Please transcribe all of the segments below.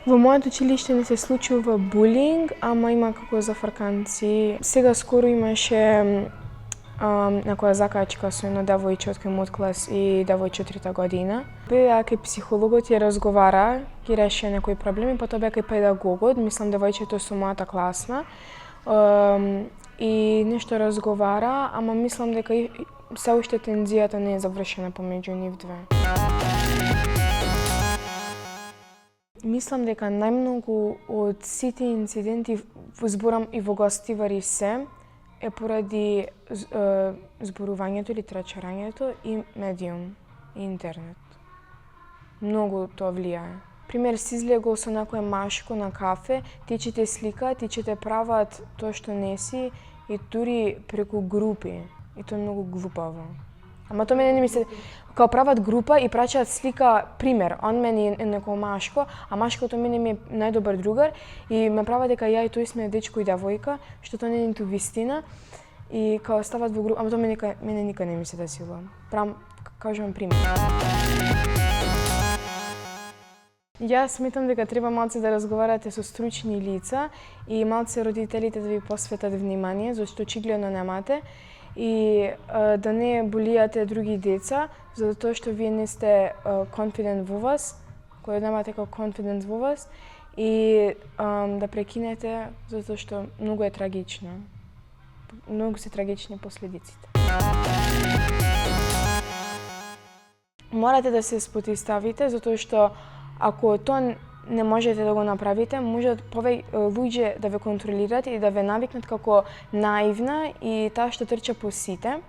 Во моето училиште не се случува булинг, ама има како зафрканци. Сега скоро имаше некоја закачка со едно девојче од мојот клас и девојче од 3-та година. Беа кај психологот ја разговара, ги решија некои проблеми, потоа беа кај педагогот, мислам девојчето со мојата класна. И нешто разговара, ама мислам дека се уште тензијата не е завршена помеѓу нив две. Мислам дека најмногу од сите инциденти во зборам и во гостивари се е поради зборувањето или трачарањето и медиум и интернет. Многу тоа влијае. Пример, си излегол со некој машко на кафе, тие те сликаат, тие те прават тоа што не си и дури преку групи. И тоа е многу глупаво. Ама тоа мене не ми се... Као прават група и прачаат слика, пример, он мене е некој машко, а машкото мене ми е најдобар другар и ме прават дека ја и тој сме дечко и девојка, што тоа не е ниту вистина. И као стават во група, ама тоа мене никад не ми се десило. Кажувам пример. Јас сметам дека треба малце да разговарате со стручни лица и малце родителите да ви посветат внимание, зашто очигледно немате, и да не булијате други деца, затоа што вие не сте confident во вас, кој немате како confidence во вас, и да прекинете затоа што многу е трагично. Многу се трагични последиците. Морате да се спротивставите, затоа што ако тоа не можете да го направите, можат луѓе да ве контролираат и да ве навикнат како наивна и таа што трча по сите.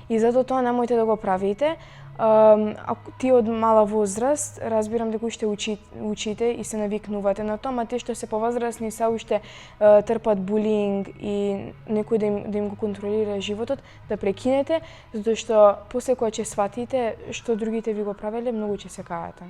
И затоа тоа немојте да го правите. Ако ти од мала возраст, разбирам дека уште учите и се навикнувате на тоа, ама тие што се повозрастни се уште трпат булинг и некој да им го контролира животот, да прекинете, затоа што после кога ќе сватите што другите ви го правеле, многу ќе се кајате.